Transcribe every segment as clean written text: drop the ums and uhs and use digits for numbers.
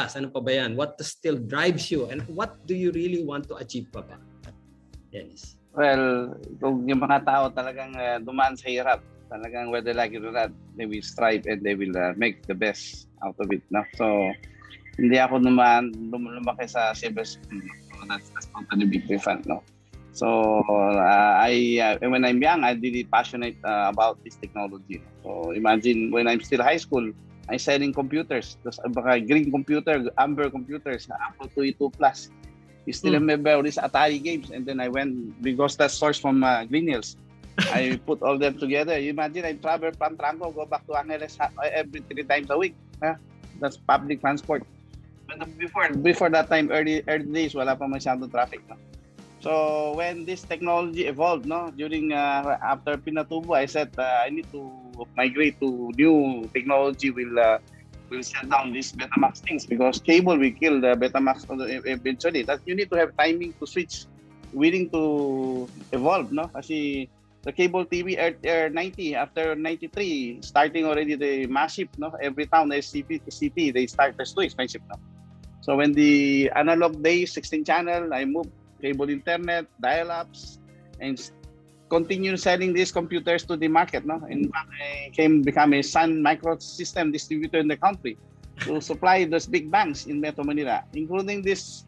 Matthias, ano pa ba yan? What still drives you? And what do you really want to achieve pa ba? Yes. Well, kung yung mga tao talagang dumaan sa hirap, talagang whether like it or not, they will strive and they will make the best out of it. No? So, hindi ako lumaki sa silver spoon. So that's totally big different. No? So, when I'm young, I'm really passionate about this technology. So, imagine when I'm still high school, I'm selling computers. Those green computer, amber computers, Apple II Plus. You still remember all these Atari games, and then I went because that's sourced from Green Hills. I put all them together. You imagine I travel from Tranco, go back to Angeles every 3 times a week. That's public transport. But before that time, early days, wala pa masyadong traffic. No? So when this technology evolved, no, during after Pinatubo, I said I need to migrate to new technology. Will shut down these Betamax things because cable will kill the Betamax eventually. That you need to have timing to switch, willing to evolve, no? Kasi the cable TV Air 90 after 93, starting already the massive, no? Every town SCP to CP, they start as too expensive, no? So when the analog days, 16 channel, I moved cable internet, dial-ups, and continue selling these computers to the market. No, in fact, I become a Sun Microsystem distributor in the country to supply those big banks in Metro Manila, including this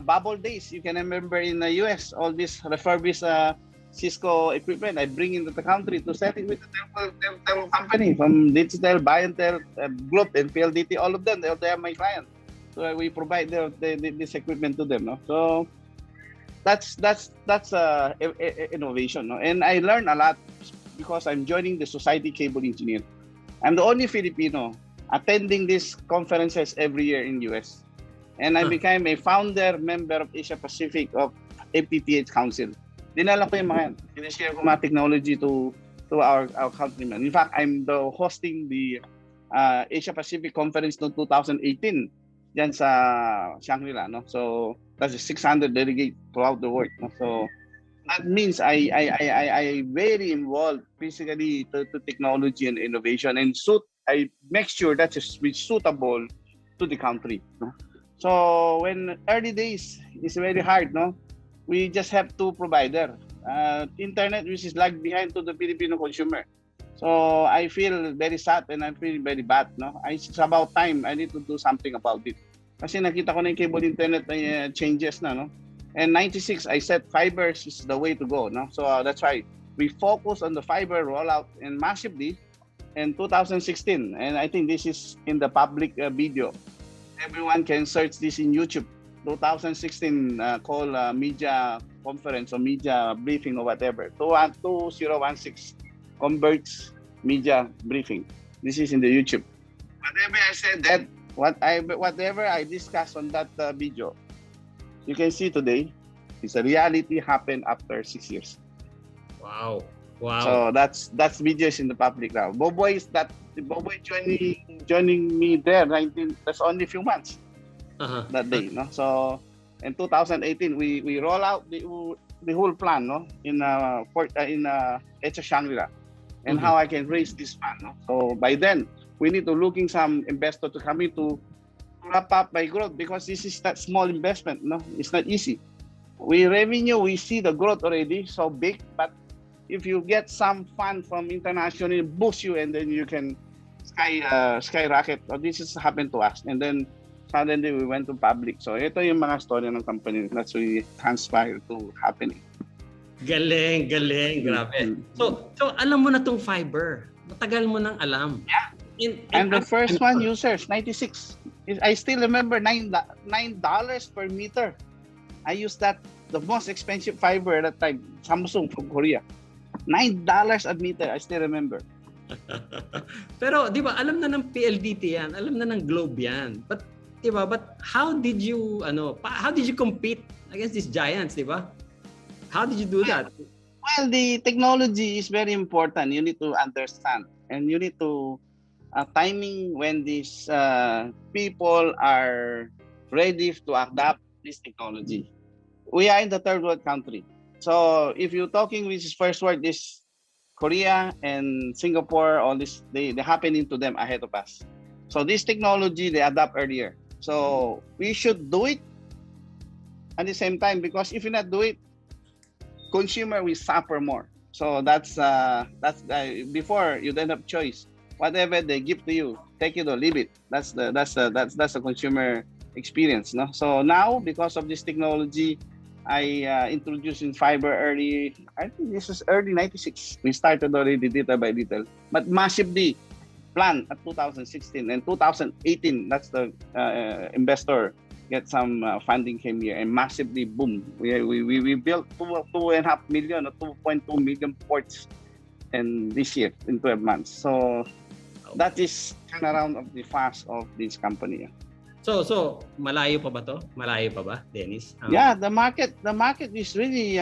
bubble days. You can remember in the US, all this refurbished Cisco equipment I bring into the country to sell it with the telco company from Digital, Bientel, Globe, and PLDT. All of them, they are my clients. So we provide this equipment to them. No, so that's innovation. No? And I learned a lot because I'm joining the Society Cable Engineer. I'm the only Filipino attending these conferences every year in US. And I became a founder member of Asia Pacific of FTTH Council. Dinala ko yung mga yan. Share ko mga technology to our countrymen. In fact, I'm hosting the Asia Pacific Conference no 2018 dyan sa Shangri-La. No? So that's 600 delegates throughout the world. No? So that means I very involved physically to technology and innovation, and I make sure that is suitable to the country. No? So when early days is very hard, no, we just have two provider, internet which is lag behind to the Filipino consumer. So I feel very sad and I feel very bad. No, it's about time I need to do something about it. Kasi nakita ko na yung cable internet changes na, no. And 96 I said fiber is the way to go, no. So that's why we focus on the fiber rollout and massively in 2016, and I think this is in the public video. Everyone can search this in YouTube. 2016 COL media conference or media briefing or whatever. 2016 Converge media briefing. This is in the YouTube. Whatever I said that, whatever I discussed on that video, you can see today, it's a reality happened after 6 years. Wow. So that's videos in the public now. Boboy joining me there. That's only a few months that day. No, so in 2018 we roll out the whole plan. No, in Shangri-La, and how I can raise this fund. No? So by then we need to looking some investor to come in to wrap up my growth, because this is that small investment. No, it's not easy. We see the growth already so big, but if you get some fund from international, boost you, and then you can skyrocket. So this has happened to us, and then suddenly we went to public. So ito yung mga story ng company that's really transpired to happening. Galing, grabe. So alam mo na tong fiber. Matagal mo nang alam. Yeah. And the first one users, 96. I still remember $9 per meter. I used that, the most expensive fiber at that time, Samsung from Korea. $9 a meter, I still remember. Pero di ba, alam na ng PLDT yan, alam na ng Globe yan. But di ba, how did you compete against these giants, di ba? How did you do that? Well, the technology is very important. You need to understand, and you need to timing when these people are ready to adapt this technology. We are in the third world country. So if you're talking with this first world, this Korea and Singapore, all this, they happening to them ahead of us. So this technology, they adapt earlier. So we should do it at the same time, because if you not do it, consumer will suffer more. So that's before you don't have choice. Whatever they give to you, take it or leave it. That's the consumer experience, no? So now, because of this technology, I introduced in fiber early. I think this is early '96. We started already little by little, but massively planned at 2016 and 2018. That's the investor get some funding came here, and massively boom. We built 2.5 million or 2.2 million ports, and this year in 12 months. So that is turnaround of the fast of this company. So malayo pa ba to? Malayo pa ba, Dennis? Yeah, the market is really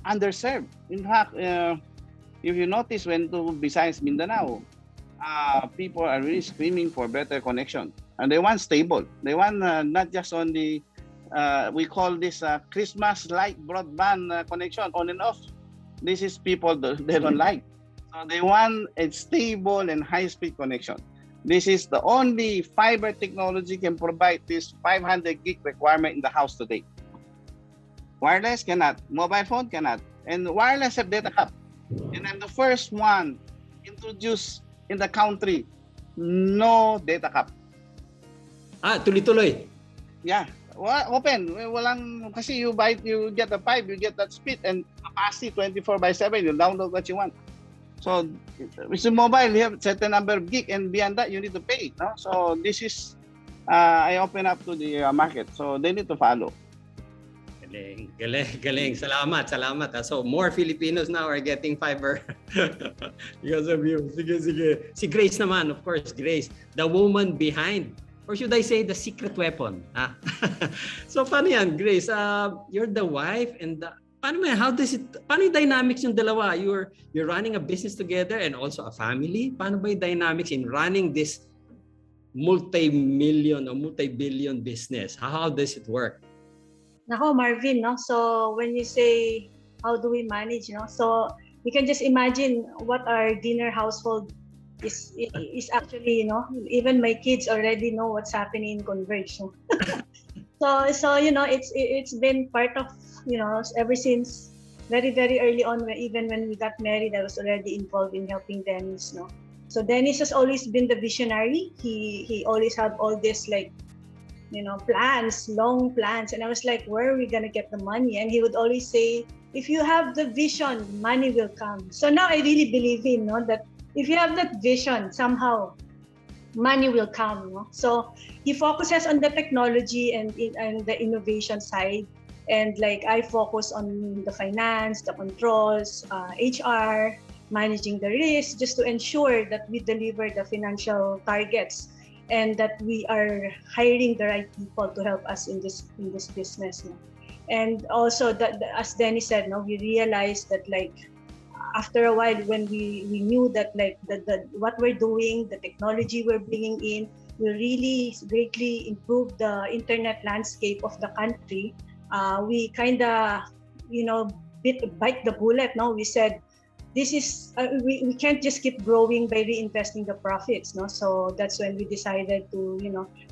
underserved. In fact, if you notice, when to besides Mindanao, people are really screaming for better connection, and they want stable. They want not just only we call this Christmas light broadband connection on and off. This is people they don't like. So they want a stable and high-speed connection. This is the only fiber technology can provide this 500 gig requirement in the house today. Wireless cannot, mobile phone cannot, and wireless have data cap. And I'm the first one introduced in the country, no data cap. Tuloy-tuloy. Yeah, open. Walang, kasi you get the 5, you get that speed and capacity 24/7. You download what you want. So with the mobile, you have certain number of gig, and beyond that, you need to pay. No? So this is, I open up to the market. So they need to follow. Galing. Salamat. So more Filipinos now are getting fiber because of you. Sige. Si Grace naman, of course, Grace, the woman behind, or should I say the secret weapon? So paano yan, Grace? You're the wife and paano yung dynamics yung dalawa? You're running a business together and also a family. Paano ba yung dynamics in running this multi-million or multi-billion business? How does it work? Nako, Marvin, no? So when you say how do we manage, no? So you can just imagine what our dinner household is actually, even my kids already know what's happening in Converge. So it's been part of, ever since very, very early on, even when we got married, I was already involved in helping Dennis, no? So Dennis has always been the visionary. He always had all this plans, long plans. And I was like, where are we going to get the money? And he would always say, if you have the vision, money will come. So now I really believe him, that if you have that vision, somehow money will come. So he focuses on the technology and the innovation side. And like I focus on the finance, the controls, HR, managing the risk, just to ensure that we deliver the financial targets and that we are hiring the right people to help us in this business. And also, that as Dennis said, we realized that after a while, when we knew that what we're doing, the technology we're bringing in, will really greatly improve the internet landscape of the country. We kind of, bite the bullet. No, we said, this is we can't just keep growing by reinvesting the profits. No, so that's when we decided to,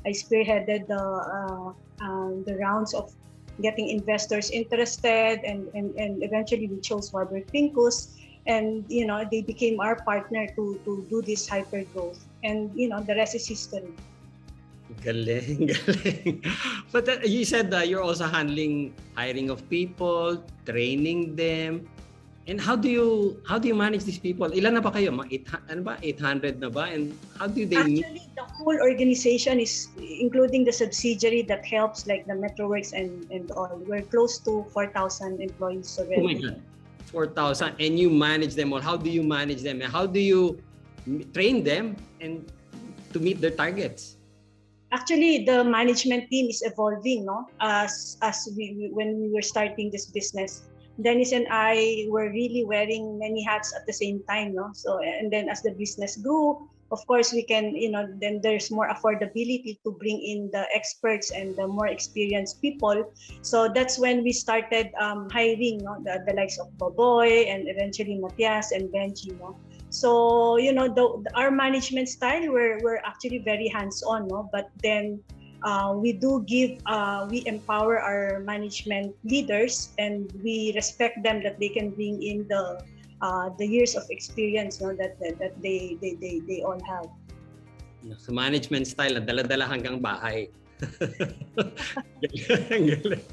I spearheaded the rounds of getting investors interested, and eventually we chose Warburg Pincus, and they became our partner to do this hyper growth, and the rest is history. Galing. But you said that you're also handling hiring of people, training them. And how do you manage these people? Ilan na ba kayo? 800 na ba? And how do they meet? Actually, the whole organization is including the subsidiary that helps, like the Metroworks and all. We're close to 4,000 employees already. Oh my God, 4,000, and you manage them all. How do you manage them? And how do you train them and to meet their targets? Actually, the management team is evolving, as when we were starting this business. Dennis and I were really wearing many hats at the same time, So, and then as the business grew, of course, we can, then there's more affordability to bring in the experts and the more experienced people. So that's when we started hiring, the likes of Boboy and eventually Matthias and Benji, So, our management style, we're actually very hands-on, no? But then we empower our management leaders, and we respect them that they can bring in the years of experience, no, that they all have. Sa management style, dala-dala hanggang bahay.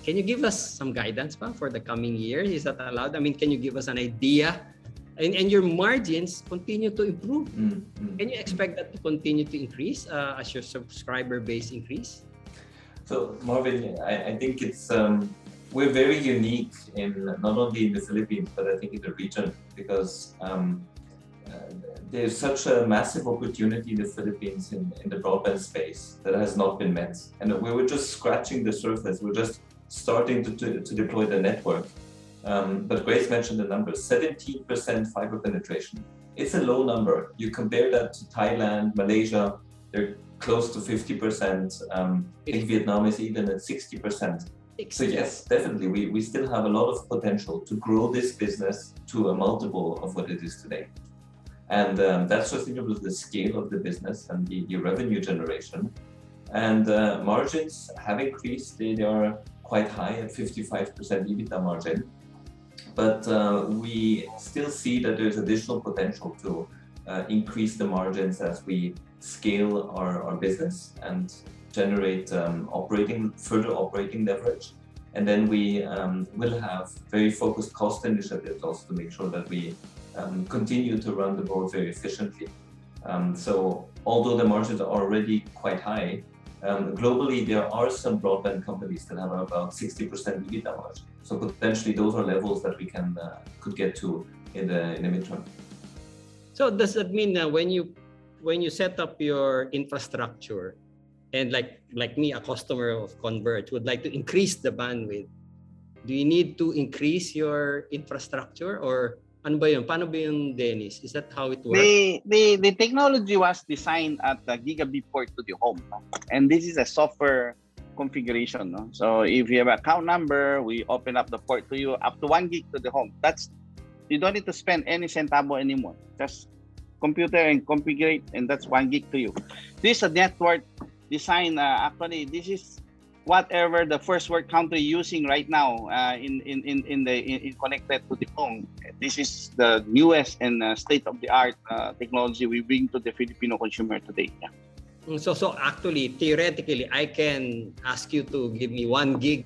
Can you give us some guidance pa for the coming year? Is that allowed? I mean, can you give us an idea? And your margins continue to improve. Can you expect that to continue to increase as your subscriber base increase? So Marvin, I think it's we're very unique in not only in the Philippines but I think in the region because there's such a massive opportunity in the Philippines in the broadband space that has not been met, and we were just scratching the surface. We're just starting to deploy the network. But Grace mentioned the numbers, 17% fiber penetration. It's a low number. You compare that to Thailand, Malaysia, they're close to 50%. I think Vietnam is even at 60%. So yes, definitely, we still have a lot of potential to grow this business to a multiple of what it is today. And that's sustainable to the scale of the business and the revenue generation. And margins have increased. They are quite high at 55% EBITDA margin. But we still see that there's additional potential to increase the margins as we scale our business and generate further operating leverage. And then we will have very focused cost initiatives also to make sure that we continue to run the board very efficiently. So although the margins are already quite high, globally there are some broadband companies that have about 60% EBITDA margin. So potentially those are levels that we could get to in the midterm. So does that mean that when you set up your infrastructure, and like me, a customer of Converge, would like to increase the bandwidth, do you need to increase your infrastructure, or ano ba yun? Paano ba yun, Dennis? Is that how it works? The technology was designed at the gigabit port to the home, no? And this is a software configuration, no? So if you have an account number, we open up the port to you up to 1 gig to the home. You don't need to spend any centavo anymore. Just computer and configure it, and that's 1 gig to you. This is a network design. Actually, this is whatever the first world country using right now in connected to the home. This is the newest and state-of-the-art technology we bring to the Filipino consumer today. Yeah. So actually, theoretically, I can ask you to give me 1 gig.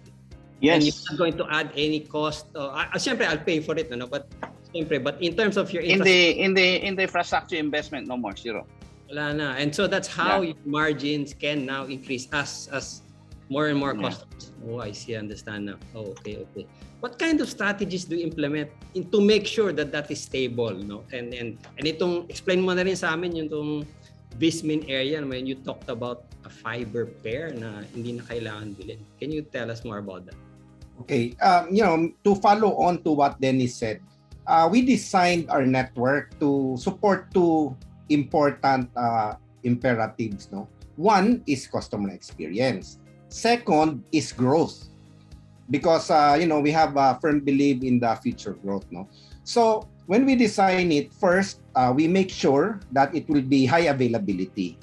Yes. And you're not going to add any cost. Siyempre, I'll pay for it, no? But in terms of your infrastructure, in the infrastructure investment, no more, zero. Wala na. And so that's how your margins can now increase as more and more customers. Oh, I see. Understand now. Oh, okay. What kind of strategies do you implement to make sure that is stable, no? And itong explain mo na rin sa amin yung itong VisMin area when you talked about a fiber pair na hindi na kailangan bilhin. Can you tell us more about that? Okay. To follow on to what Dennis said, we designed our network to support two important imperatives, no? One is customer experience. Second is growth. Because we have a firm belief in the future growth, no? So when we design it, first we make sure that it will be high availability.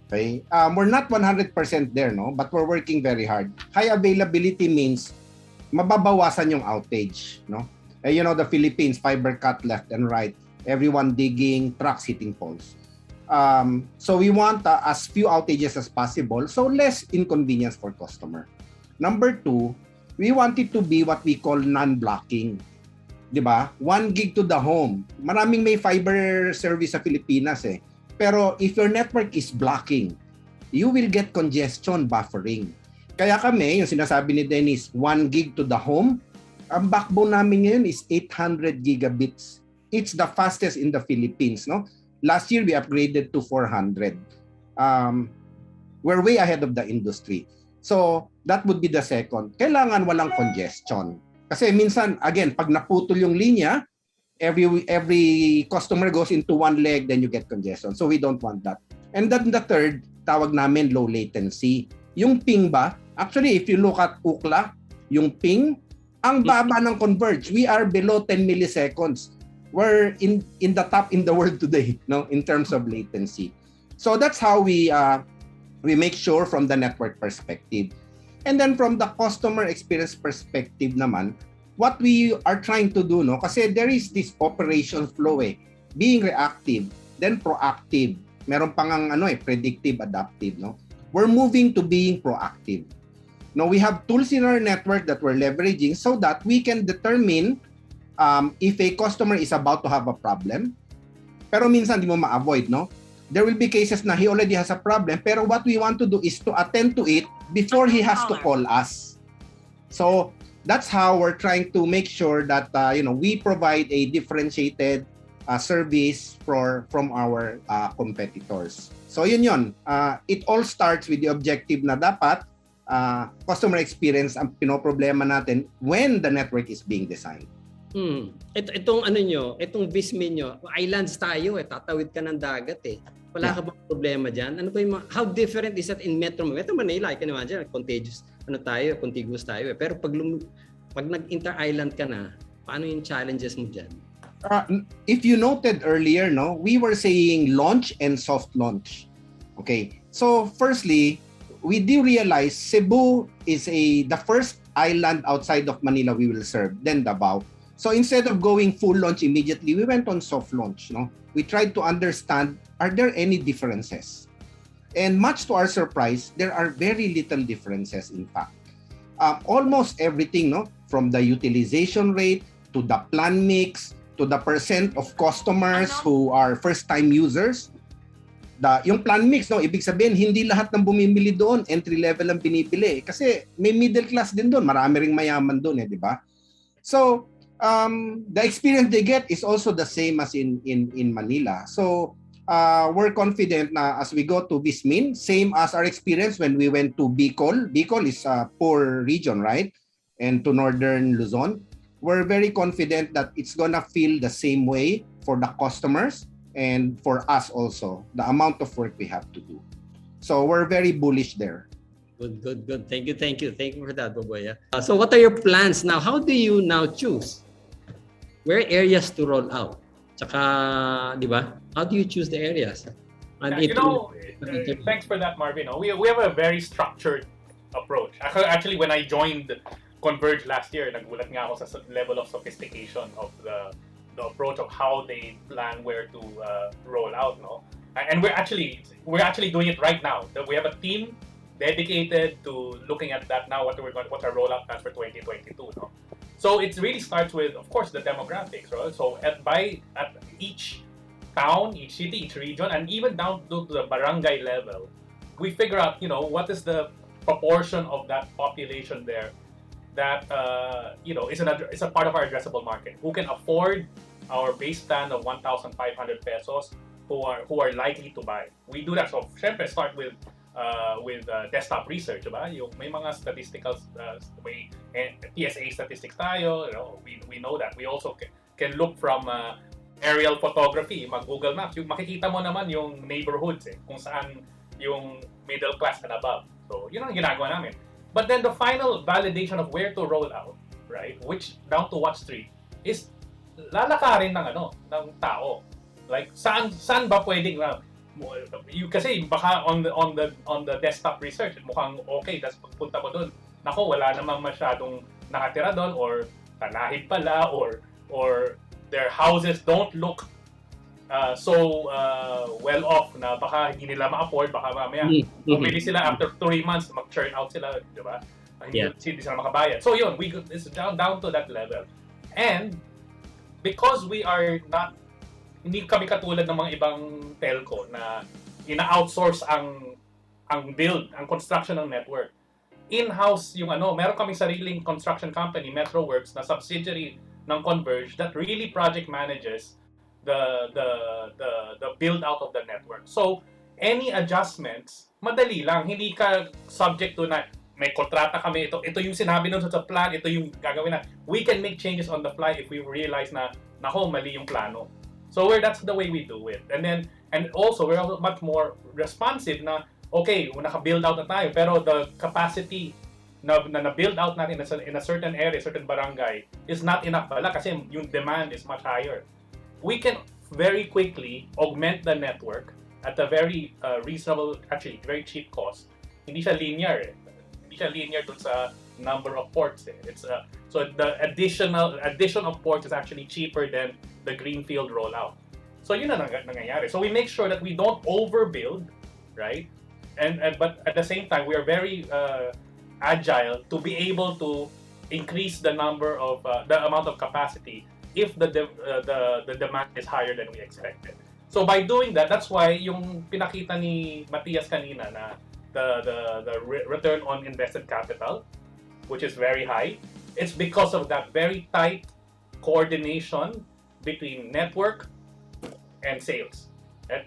Okay? We're not 100% there, no? But we're working very hard. High availability means mababawasan yung outage, no? The Philippines, fiber cut left and right, everyone digging, trucks hitting poles. So we want as few outages as possible, so less inconvenience for customer. Number two, we want it to be what we call non-blocking. Diba? 1 gig to the home. Maraming may fiber service sa Pilipinas eh. Pero if your network is blocking, you will get congestion buffering. Kaya kami, yung sinasabi ni Dennis, 1 gig to the home, ang backbone namin ngayon is 800 gigabits. It's the fastest in the Philippines, no? Last year, we upgraded to 400. We're way ahead of the industry. So, that would be the second. Kailangan walang congestion. Kasi minsan, again, pag naputol yung linya, every customer goes into one leg, then you get congestion. So, we don't want that. And then the third, tawag namin low latency. Yung ping ba, actually, if you look at Ookla, yung ping, ang baba ng Converge. We are below 10 milliseconds. we're in the top in the world today, no, in terms of latency. So that's how we make sure from the network perspective. And then from the customer experience perspective naman, what we are trying to do, no, kasi there is this operation flow being reactive, then proactive. Meron pang ang predictive, adaptive, no. We're moving to being proactive. No, we have tools in our network that we're leveraging so that we can determine if a customer is about to have a problem. Pero minsan di mo ma-avoid, no? There will be cases na he already has a problem, pero what we want to do is to attend to it before he has to call us. So that's how we're trying to make sure that we provide a differentiated service from our competitors. So yun. It all starts with the objective na dapat customer experience ang pinoproblema natin when the network is being designed. Itong VisMin nyo, islands tayo tatawid ka ng dagat Wala ka bang problema dyan? Ano ba yung how different is that in Metro Manila? I can imagine, contiguous tayo Pero pag nag-inter-island ka na, paano yung challenges mo dyan? If you noted earlier, no, we were saying launch and soft launch. Okay. So firstly, we do realize Cebu is the first island outside of Manila we will serve, then Davao. So instead of going full launch immediately, we went on soft launch. No, we tried to understand, are there any differences? And much to our surprise, there are very little differences. In fact, almost everything, no, from the utilization rate to the plan mix to the percent of customers who are first-time users. Yung plan mix, no, ibig sabihin hindi lahat ng bumibili doon entry level ang binibili kasi may middle class din doon, marami ring mayaman doon di ba? So the experience they get is also the same as in Manila. So we're confident na as we go to VisMin, same as our experience when we went to Bicol. Bicol is a poor region, right? And to northern Luzon. We're very confident that it's gonna feel the same way for the customers and for us also, the amount of work we have to do. So we're very bullish there. Good. Thank you for that, Boboy. So what are your plans now? How do you now choose where areas to roll out? Tsaka, di ba? How do you choose the areas? And thanks for that, Marvin. We have a very structured approach. Actually, when I joined Converge last year, nagulat nga ako sa level of sophistication of the approach of how they plan where to roll out, no? And we're actually doing it right now. We have a team dedicated to looking at that now. What our rollout plans for 2022, no? So it really starts with, of course, the demographics, right? So at each town, each city, each region, and even down to the barangay level, we figure out, what is the proportion of that population there that is a part of our addressable market, who can afford our base plan of 1,500 pesos, who are likely to buy. We do that. So syempre start with desktop research, diba? Yung may mga statistical may PSA statistics tayo, we know that. We also can look from aerial photography, mag-Google Maps, yung makikita mo naman yung neighborhoods kung saan yung middle class and above. So yun ang ginagawa namin. But then the final validation of where to roll out, right? Down to what street is lalakarin ng tao. Like saan ba pwedeng kasi baka on the desktop research mukhang okay, tas pagpunta mo doon, nako wala namang masyadong nakatira doon, or tanahid pala, or their houses don't look so well off na baka hindi nila ma-afford, baka mamaya maybe sila after 3 months mag-churn out sila, di ba? Hindi sila makabayad. So yun, it's down to that level. And because we are not, hindi kami katulad ng mga ibang telco na ina-outsource ang build, ang construction ng network. In-house yung meron kaming sariling construction company, Metro Works, na subsidiary ng Converge that really project manages the build out of the network. So any adjustments, madali lang, hindi ka subject to na may kontrata kami, ito yung sinabi nun sa plan, ito yung gagawin na. We can make changes on the fly if we realize na nako mali yung plano. So that's the way we do it. And also we're also much more responsive na okay, naka-build out na tayo, pero the capacity na build out natin in a certain area, certain barangay is not enough pala kasi yung demand is much higher. we can very quickly augment the network at a very reasonable, actually very cheap cost. Hindi siya linear eh. Hindi siya linear dun sa number of ports eh. It's so the addition of ports is actually cheaper than the greenfield rollout. So yun ang nangyayari. So we make sure that we don't overbuild, right? But at the same time, we are very agile to be able to increase the number of the amount of capacity if the demand is higher than we expected. So by doing that, that's why yung pinakita ni Matthias kanina na the return on invested capital, which is very high, it's because of that very tight coordination between network and sales.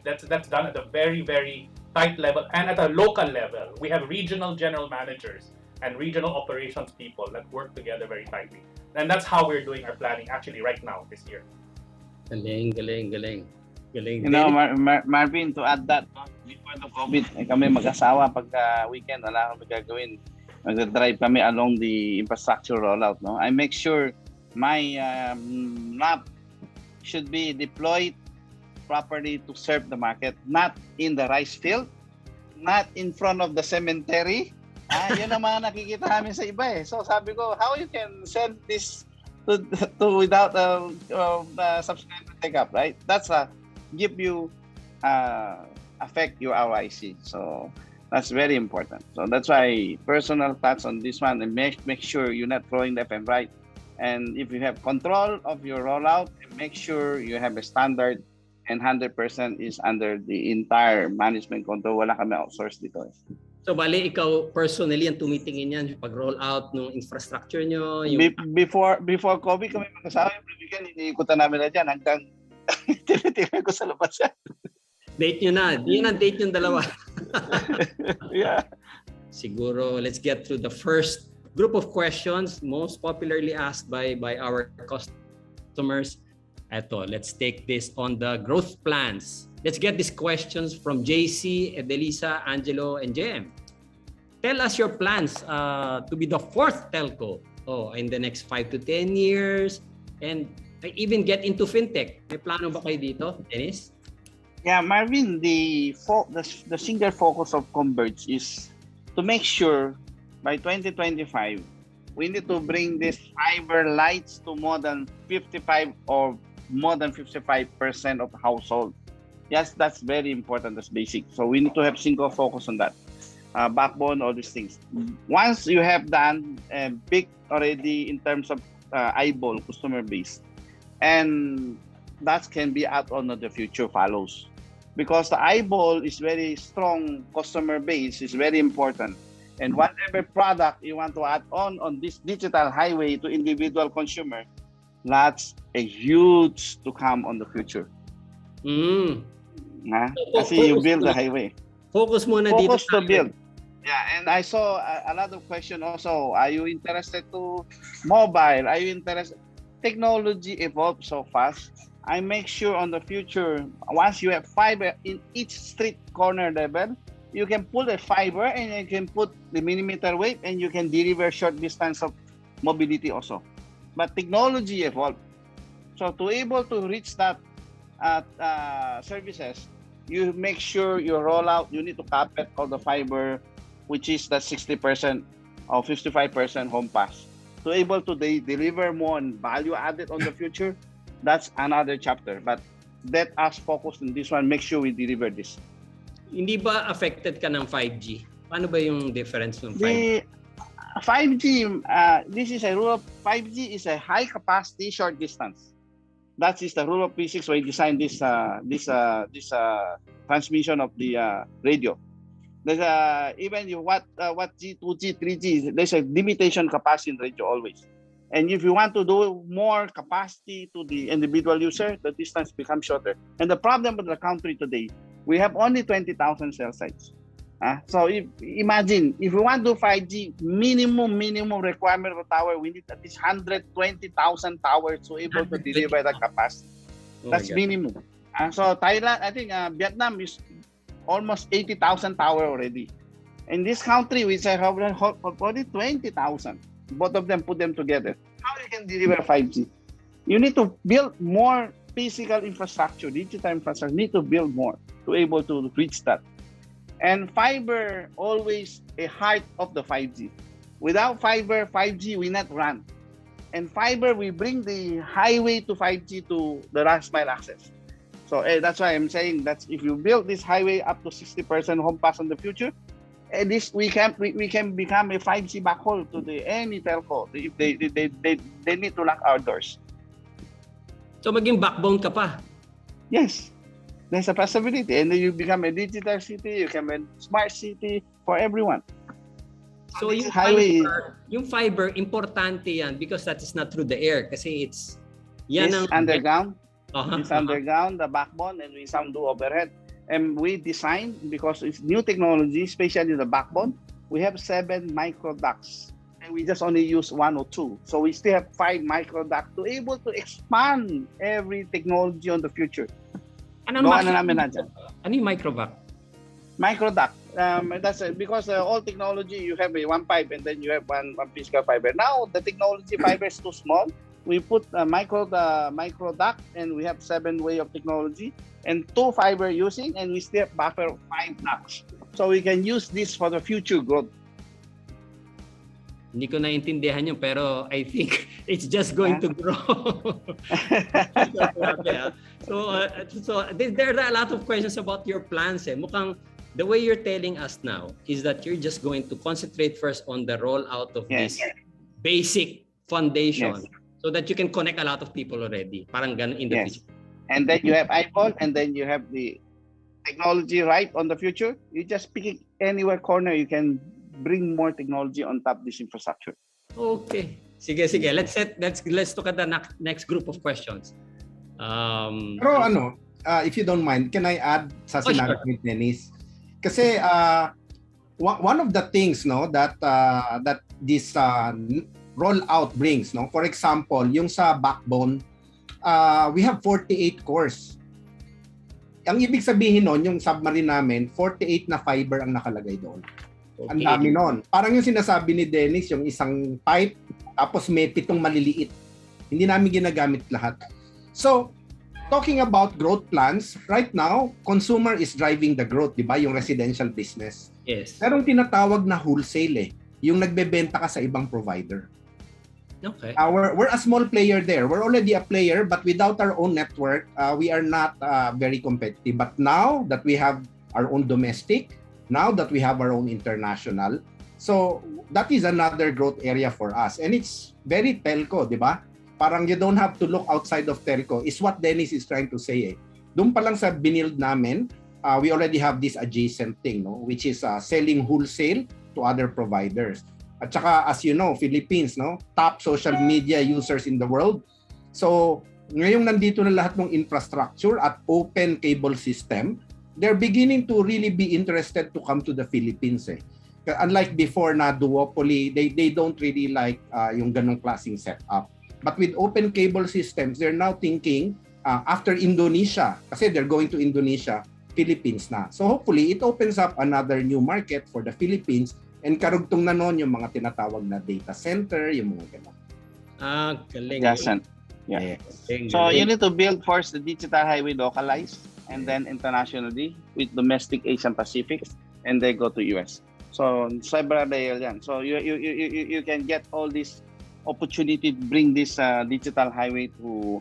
That's done at a very, very tight level and at a local level. We have regional general managers and regional operations people that work together very tightly. And that's how we're doing our planning actually right now this year. Galing. You know, Marvin, to add that, before the COVID, kami mag-asawa pagka weekend, wala kami gagawin. Mag-drive kami along the infrastructure rollout. No? I make sure my map should be deployed properly to serve the market, not in the rice field, not in front of the cemetery. Yun ang mga nakikita namin sa iba eh. So sabi ko, how you can send this to without subscriber take up, right? That's give you affect your ROIC. So that's very important. So that's why personal thoughts on this one, and make sure you're not throwing left and right. And if you have control of your rollout, make sure you have a standard and 100% is under the entire management control. Wala kami outsource dito. So bali ikaw personally ang tumitingin yan pag-roll out ng infrastructure nyo? Yung... Before COVID kami mag-asawa yung weekend, iniikutan namin na dyan hanggang tinitingnan ko sa labas yan. Date nyo na. Yun ang date yung dalawa. Yeah. Siguro, let's get through the first group of questions most popularly asked by our customers. Eto, let's take this on the growth plans. Let's get these questions from JC, Edelisa, Angelo, and JM. Tell us your plans to be the fourth telco in the next 5 to 10 years, and even get into fintech. May plano ba kayo dito, Dennis? Yeah, Marvin, the single focus of Converge is to make sure by 2025, we need to bring this fiber lights to more than 55% of household. Yes, that's very important. That's basic. So we need to have single focus on that. Backbone, all these things. Once you have done big already in terms of eyeball customer base, and that can be add on the future follows. Because the eyeball is very strong customer base is very important. And whatever product you want to add on this digital highway to individual consumer, that's a huge to come on the future. Kasi you build the highway. Focus muna dito. Focus to build. Yeah, and I saw a lot of question also. Are you interested to mobile? Are you interested? Technology evolves so fast. I make sure on the future, once you have fiber in each street corner level, you can put a fiber and you can put the millimeter wave and you can deliver short distance of mobility also. But technology evolved. So to able to reach that services, you make sure you roll out, you need to carpet all the fiber, which is that 60% or 55% home pass. To able to deliver more and value added on the future, that's another chapter. But let us focus on this one, make sure we deliver this. Hindi ba affected ka ng 5G? Paano ba yung difference ng 5G? The 5G, this is a rule of 5G is a high capacity, short distance. That is the rule of physics when we designed this transmission of the radio. There's even what G, 2G, 3G, there's a limitation capacity in radio always. And if you want to do more capacity to the individual user, the distance becomes shorter. And the problem with the country today, we have only 20,000 cell sites. So imagine, if we want to do 5G, minimum requirement of a tower, we need at least 120,000 towers to able to deliver that capacity. That's minimum. So Thailand, I think Vietnam is almost 80,000 tower already. In this country, we say have only 20,000. Both of them, put them together. How you can deliver 5G? You need to build more physical infrastructure, digital infrastructure, need to build more to able to reach that. And fiber always a heart of the 5G. Without fiber, 5G will not run. And fiber will bring the highway to 5G to the last mile access. So that's why I'm saying that if you build this highway up to 60% home pass in the future, at least we can become a 5G backhaul to the any telco if they need to lock our doors. So maging backbone ka pa. Yes, there's a possibility, and then you become a digital city, you become a smart city for everyone. So this yung fiber, importante yan because that is not through the air kasi it's underground. Uh-huh. It's underground, the backbone, and we some do overhead. And we design, because it's new technology, especially the backbone, we have 7 micro ducts. And we just only use 1 or 2. So we still have 5 micro ducts to able to expand every technology on the future. Ano yung microvac? Micro duct. That's because all technology, you have a one pipe and then you have one physical fiber. Now, the technology fiber is too small. We put a micro duct, and we have 7 way of technology and 2 fiber using, and we still have buffer 5 ducts. So we can use this for the future growth. Hindi ko naintindihan yun, pero I think it's just going to grow. So there are a lot of questions about your plans. Mukhang the way you're telling us now is that you're just going to concentrate first on the rollout of this basic foundation. Yes. So that you can connect a lot of people already. Parang ganun in the future. And then you have iPhone, and then you have the technology right on the future. You just pick it anywhere corner, you can bring more technology on top of this infrastructure. Okay. Sige. Let's look at the next group of questions. Pero if you don't mind, can I add sa sinabi ni Dennis? Kasi one of the things that this rollout brings, for example, yung sa backbone, we have 48 cores. Ang ibig sabihin nun, yung submarine namin, 48 na fiber ang nakalagay doon. Okay. Ang dami nun. Parang yung sinasabi ni Dennis, yung isang pipe, tapos may 7 maliliit. Hindi namin ginagamit lahat. So, talking about growth plans, right now, consumer is driving the growth, di ba? Yung residential business. Yes. Pero tinatawag na wholesale yung nagbebenta ka sa ibang provider. Okay. We're a small player there. We're already a player, but without our own network, we are not very competitive. But now that we have our own domestic, now that we have our own international, so that is another growth area for us. And it's very telco, di ba? Parang you don't have to look outside of telco. Is what Dennis is trying to say. Doon pa lang sa binild namin, we already have this adjacent thing, which is selling wholesale to other providers. At saka, as you know, Philippines, top social media users in the world. So, ngayong nandito na lahat ng infrastructure at open cable system, they're beginning to really be interested to come to the Philippines. Unlike before na duopoly, they don't really like yung ganong klaseng setup. But with open cable systems, they're now thinking after Indonesia, kasi they're going to Indonesia, Philippines na. So hopefully, it opens up another new market for the Philippines. And karugtong na nun yung mga tinatawag na data center, yung mga gano'n. Galing. Yeah. So you need to build first the digital highway localized, and then internationally with domestic Asian Pacific, and then go to US. So several layer yan. So you can get all this opportunity to bring this digital highway to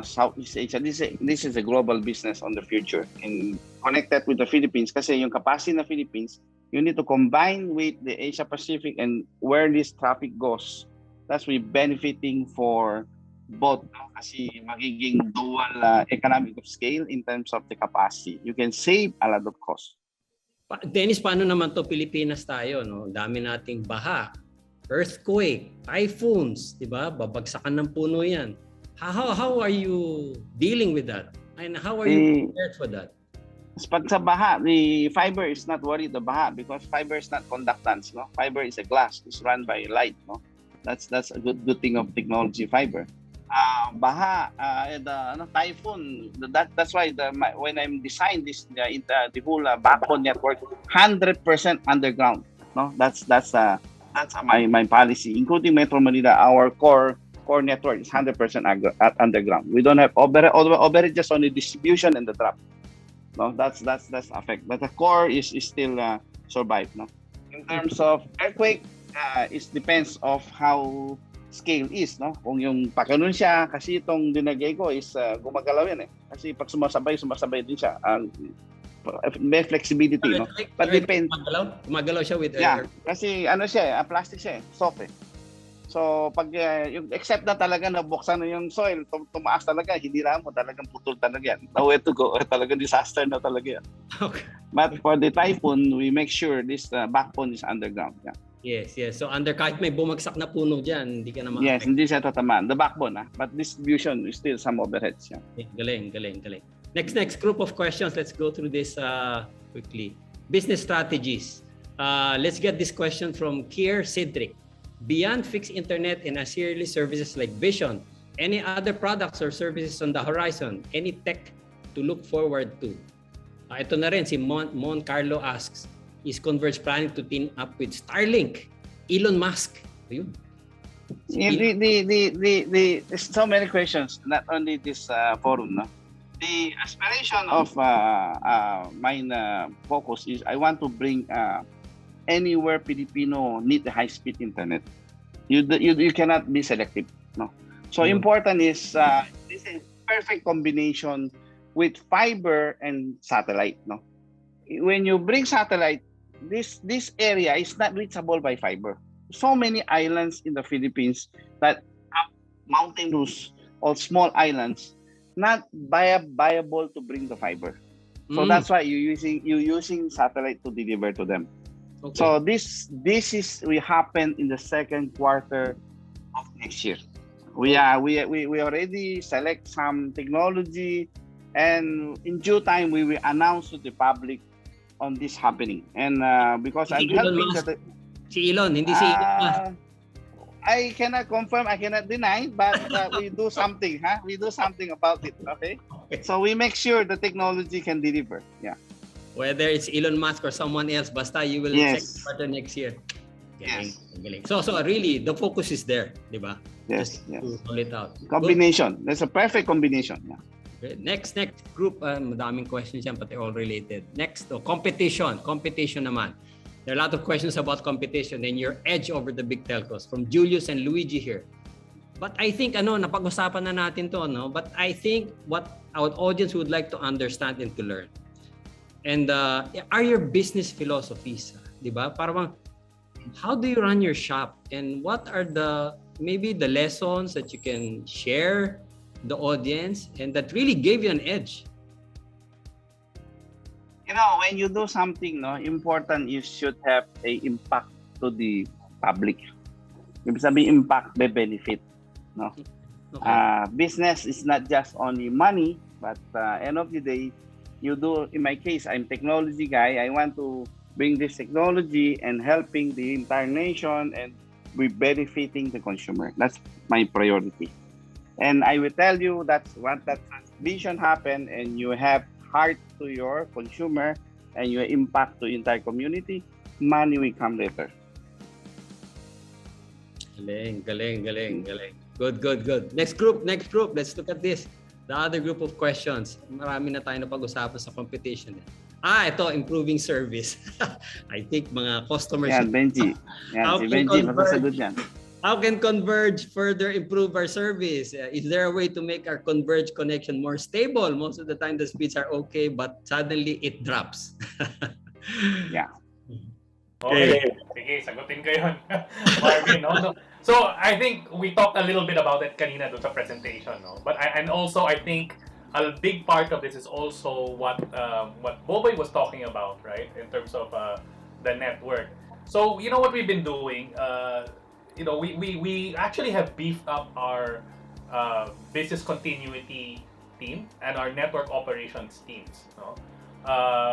Southeast Asia. This is a global business on the future, and connected with the Philippines kasi yung capacity ng Philippines, you need to combine with the Asia Pacific and where this traffic goes. That's we benefiting for both kasi magiging dual economic of scale in terms of the capacity. You can save a lot of cost. Dennis, paano naman to Pilipinas tayo? Dami nating baha, earthquake, typhoons, di ba? Babagsakan ng puno yan. How are you dealing with that? And how are you prepared for that? Pag sa baha, the fiber is not worried the baha because fiber is not conductance. Fiber is a glass. It's run by light. That's a good thing of technology fiber. Baha, the typhoon. That's why when I'm designed this the whole backbone network, 100% underground. That's my policy, including Metro Manila. Our core core network is 100% underground. We don't have overhead just only distribution and the drop. No, that's affect. But the core is still survive. No, in terms of earthquake, it depends of how scale is. No, kung yung pakanon siya, kasi itong dinagay ko is gumagalaw yan eh. Kasi pag sumasabay din siya. May flexibility, no? But depends. Gumagalaw siya with Yeah, kasi ano siya, plastic siya, soft eh. So pag yung except na talaga nabuksan na yung soil, tumaas talaga, hindi mo talagang putol talaga yan. Nowhere to go, talagang disaster na talaga yan. Okay. But for the typhoon, we make sure this backbone is underground. Yeah. Yes. So kahit may bumagsak na puno diyan, hindi ka na ma-affect. Yes, hindi siya tatamaan. The backbone, but distribution is still some overheads. Yeah. Galing. Next group of questions. Let's go through this quickly. Business strategies. Let's get this question from Kier Cedric. Beyond fixed internet and ancillary services like Vision, any other products or services on the horizon? Any tech to look forward to? Ito na rin, si Mon Carlo asks, is Converge planning to team up with Starlink? Elon Musk. Ayun. There's so many questions, not only this forum. No? The aspiration of my focus is I want to bring anywhere Filipino need the high-speed internet. You cannot be selective. No. So important is this is a perfect combination with fiber and satellite. No. When you bring satellite, this area is not reachable by fiber. So many islands in the Philippines that have mountainous or small islands, not viable to bring the fiber. So that's why you're using satellite to deliver to them. Okay. So this will happen in the second quarter of next year. We already select some technology, and in due time we will announce to the public on this happening. And because I'm helping si Elon, hindi si Elon. I cannot confirm, I cannot deny, but we do something, huh? We do something about it, okay? So we make sure the technology can deliver. Yeah. Whether it's Elon Musk or someone else, basta you will check quarter next year. Galing. So really, the focus is there, di ba? Yes. To roll it out. Combination. That's a perfect combination. Yeah. Okay. Next group, madaming questions yan, pati all related. Next, competition. Competition naman. There are a lot of questions about competition and your edge over the big telcos from Julius and Luigi here. But I think, napag-usapan na natin to, no? But I think what our audience would like to understand and to learn. And are your business philosophies, di ba? Parang, how do you run your shop? And what are maybe the lessons that you can share the audience and that really gave you an edge? When you do something, important, you should have a impact to the public. Ibig sabihin, impact may benefit. No? Okay. Business is not just only money, but end of the day, you do, in my case, I'm technology guy. I want to bring this technology and helping the entire nation and we benefiting the consumer. That's my priority. And I will tell you that's what that vision happen and you have heart to your consumer and your impact to entire community, money will come later. Galing. Good. Next group. Let's look at this. The other group of questions. Marami na tayo na pag-usapan sa competition. Ito, improving service. I think mga customers... Yan, Benji. Yan, si Benji, masasagot yan. How can Converge further improve our service? Is there a way to make our Converge connection more stable? Most of the time, the speeds are okay, but suddenly it drops. Yeah. Okay. Sige, sagutin ko yun. Marvin, no? So, I think we talked a little bit about it kanina doon sa presentation, no? But and also, I think a big part of this is also what Boboy was talking about, right? In terms of the network. So, you know what we've been doing? We actually have beefed up our business continuity team and our network operations teams. No?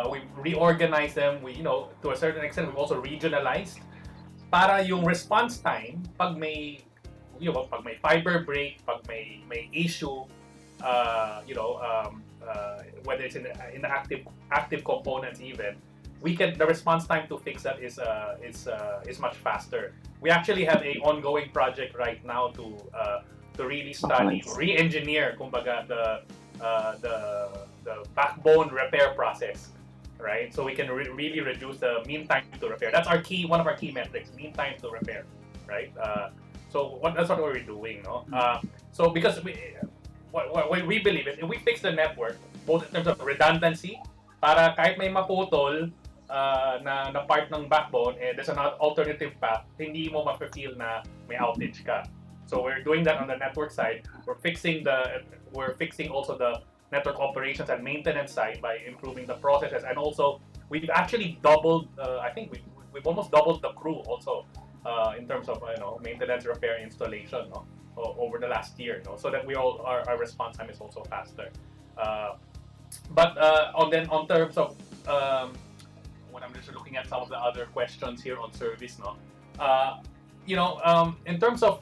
We've reorganized them. To a certain extent, we've also regionalized para yung response time pag may fiber break, pag may issue, whether it's in the active components even, the response time to fix that is much faster. We actually have a ongoing project right now to to really study, re-engineer, kumbaga, the backbone repair process, right? So we can really reduce the mean time to repair. That's one of our key metrics, mean time to repair, right? That's what we're doing, no? So because what we believe is if we fix the network, both in terms of redundancy, para kahit may maputol na part ng backbone, there's an alternative path, hindi mo ma-feel na may outage ka. So we're doing that on the network side. We're fixing also the network operations and maintenance side by improving the processes, and also we've actually doubled. I think we've almost doubled the crew also in terms of maintenance, repair, installation, no? Over the last year, no? So that our response time is also faster. But on terms of when I'm just looking at some of the other questions here on service, no? In terms of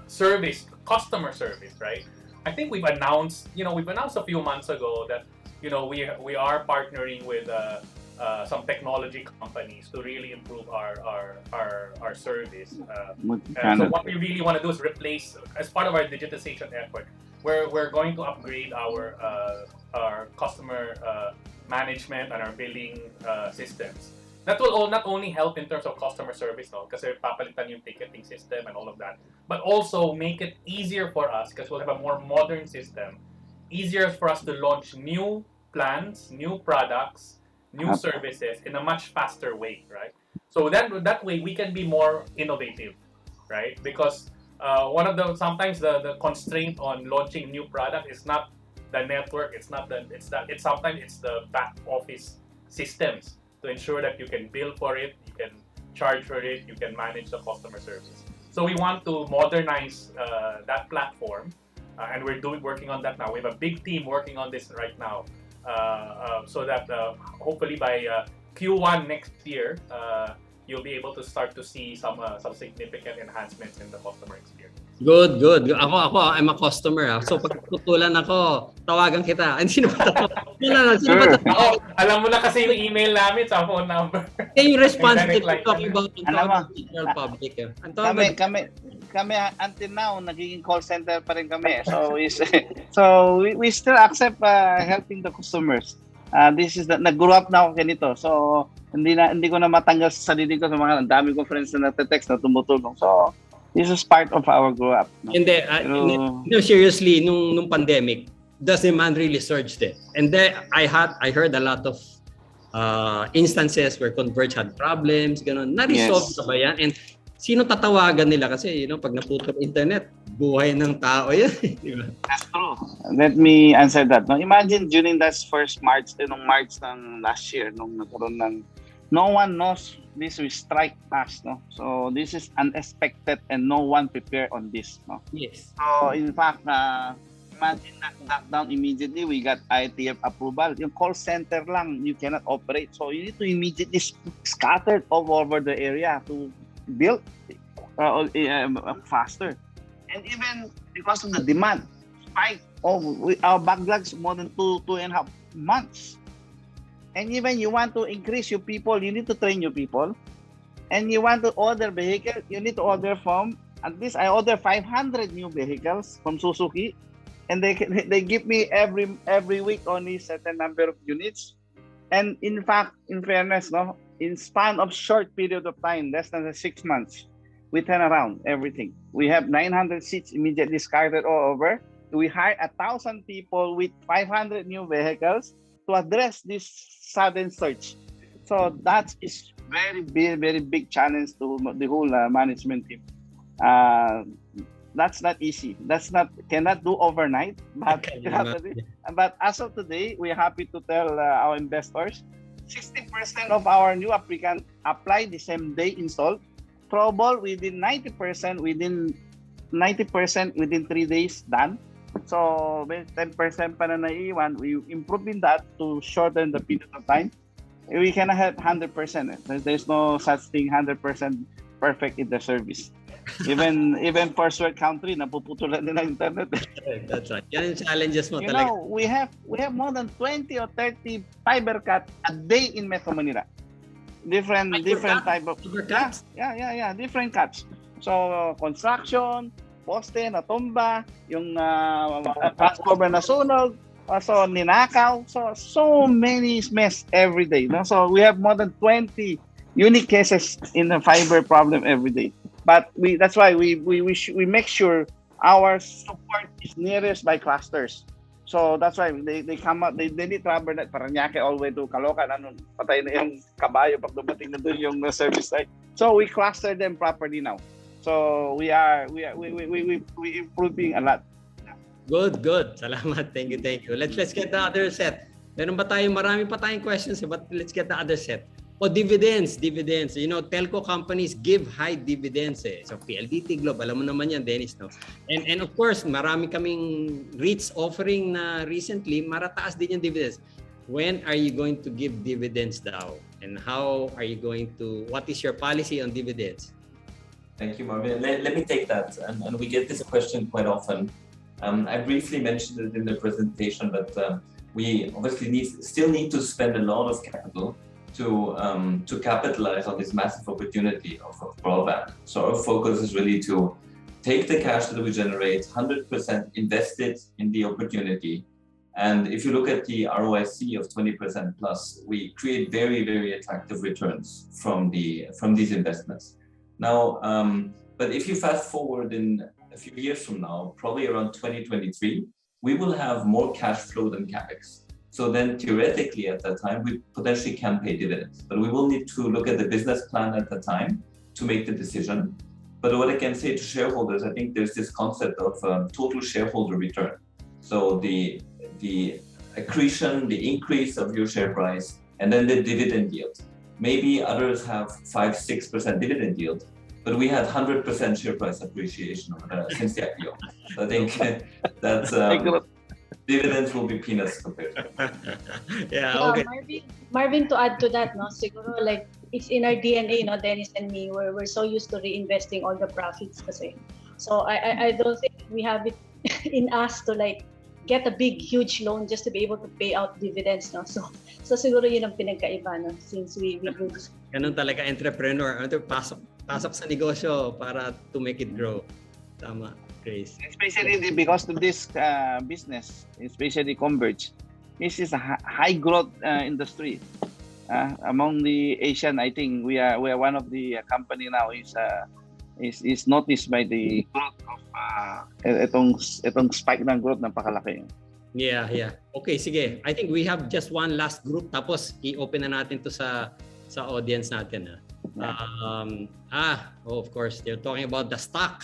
service, customer service, right? I think we've announced a few months ago that we are partnering with some technology companies to really improve our service. And so what we really want to do is replace, as part of our digitization effort, we're going to upgrade our customer management and our billing systems. That will not only help in terms of customer service, no, kasi papalitan yung ticketing system and all of that, but also make it easier for us, because we'll have a more modern system, easier for us to launch new plans, new products, new services in a much faster way, right? So that way we can be more innovative, right? Because sometimes the constraint on launching new product is not the network, it's sometimes it's the back office systems, to ensure that you can bill for it, you can charge for it, you can manage the customer service. So we want to modernize that platform, and we're working on that now. We have a big team working on this right now, so that hopefully by Q1 next year, you'll be able to start to see some significant enhancements in the customer experience. Good. Ako, I'm a customer. So pag tutulan ako, tawagan kita. Sino ba ito? Alam mo na kasi yung email namin sa phone number. Yung response talking about the public. Kami until now nagiging call center pa rin kami. So we still accept helping the customers. This is nag-grow up na ako ganito. So hindi ko na matanggal sa sarili ko sa mga dami kong friends na nagte-text na tumutulong. So this is part of our grow up. No? Hindi, seriously, nung pandemic, the demand really surged it. And then I heard a lot of instances where Converge had problems, ganun. Na-resolve na ba yan? And sino tatawagan nila? Kasi, pag naputol internet, buhay ng tao yan. Diba? That's true. Let me answer that. No, imagine during that first March ng last year, nung nagkaroon ng, no one knows this will strike us, no? So this is unexpected and no one prepared on this, no? Yes. So in fact, imagine that lockdown immediately, we got ITF approval. Yung call center lang, you cannot operate. So you need to immediately scatter all over the area to build faster. And even because of the demand spike, our backlogs more than 2.5 months. And even you want to increase your people, you need to train your people. And you want to order vehicle, you need to order from, at least I order 500 new vehicles from Suzuki. And they give me every week only certain number of units. And in fact, in fairness, no, in span of short period of time, less than 6 months, we turn around everything. We have 900 seats immediately scattered all over. We hired 1,000 people with 500 new vehicles to address this sudden surge. So that is very big challenge to the whole management team. That's not easy. Cannot do overnight. But as of today, we're happy to tell our investors, 60% of our new applicants apply the same day installed. Probable within 90% within 3 days done. So, with 10% pa na naiiwan, we improving that to shorten the period of time. We cannot have 100%. There's no such thing 100% perfect in the service. Even first world country, napuputulan nila internet. That's right. Yan yung challenges mo talaga. You know, we have more than 20 or 30 fiber cut a day in Metro Manila. Different type of fiber cuts. Yeah, different cuts. So construction, poste natumba, yung transformer nasunog, so ninakaw, so many mess every day. No? So we have more than 20 unique cases in the fiber problem every day. But that's why we make sure our support is nearest by clusters. So that's why they come out, they need rubber net Parañaque all the way to Caloocan, patay na yung kabayo pag dumating na doon yung service site. So we cluster them properly now. So we improving a lot. Good. Salamat. Thank you. Let's get the other set. Meron ba tayo? Marami pa tayong questions, but let's get the other set. Dividends. You know, telco companies give high dividends eh. So PLDT Globe, alam mo naman yan, Dennis, no? And of course, marami kaming REITs offering na recently, marataas din yung dividends. When are you going to give dividends daw? And how are you going to, what is your policy on dividends? Thank you, Marvin. Let me take that. And we get this question quite often. I briefly mentioned it in the presentation, but we obviously still need to spend a lot of capital to capitalize on this massive opportunity of broadband. So our focus is really to take the cash that we generate, 100% invest it in the opportunity. And if you look at the ROIC of 20% plus, we create very, very attractive returns from these investments. Now, but if you fast forward in a few years from now, probably around 2023, we will have more cash flow than CapEx. So then theoretically at that time, we potentially can pay dividends, but we will need to look at the business plan at the time to make the decision. But what I can say to shareholders, I think there's this concept of total shareholder return. So the accretion, the increase of your share price, and then the dividend yield. Maybe others have 5-6% dividend yield, but we had 100% share price appreciation since the IPO. So I think that's dividends will be peanuts compared to Yeah, okay. Marvin, to add to that, no, siguro like it's in our DNA, no, Dennis and me, we're so used to reinvesting all the profits kasi. So I don't think we have it in us to like get a big huge loan just to be able to pay out dividends, no. So siguro yun ang pinagkaiba, no, since we do this. Ganun talaga entrepreneur, pasok sa negosyo para to make it grow. Tama. Especially because of this business, especially Converge, this is a high growth industry. Among the Asian, I think we are one of the company now is noticed by the growth of itong spike ng growth ng pakalaki. Yeah. Okay, sige. I think we have just one last group tapos i-open na natin to sa audience natin. Of course, they're talking about the stock.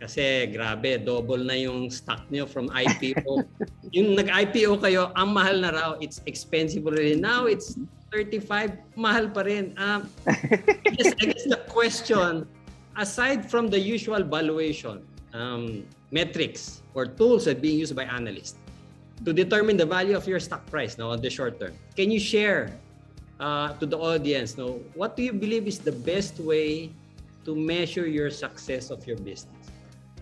Kasi grabe, double na yung stock nyo from IPO. Yung nag-IPO kayo, ang mahal na raw. It's expensive already. Now it's 35, mahal pa rin. I guess the question, aside from the usual valuation, metrics or tools that are being used by analysts to determine the value of your stock price now on the short term, can you share to the audience, what do you believe is the best way to measure your success of your business?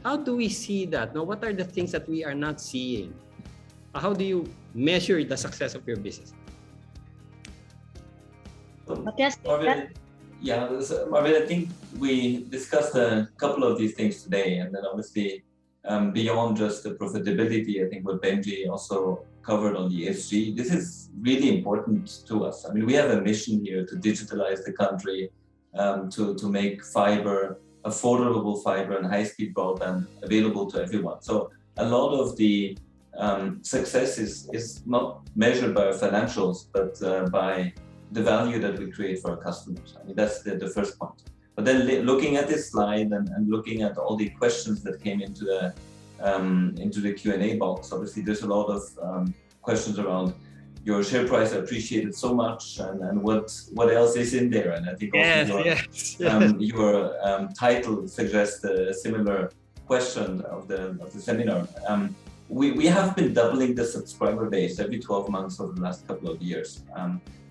How do we see that? Now, what are the things that we are not seeing? How do you measure the success of your business? Matthias, Marvin, I think we discussed a couple of these things today, and then obviously beyond just the profitability, I think what Benji also covered on the ESG, this is really important to us. I mean, we have a mission here to digitalize the country, to make affordable fiber and high-speed broadband available to everyone. So a lot of the success is not measured by our financials, but by the value that we create for our customers. I mean, that's the first point. But then looking at this slide and looking at all the questions that came into the Q&A box, obviously there's a lot of questions around your share price appreciated so much, and what else is in there? And I think also your title suggests a similar question of the seminar. We have been doubling the subscriber base every 12 months over the last couple of years.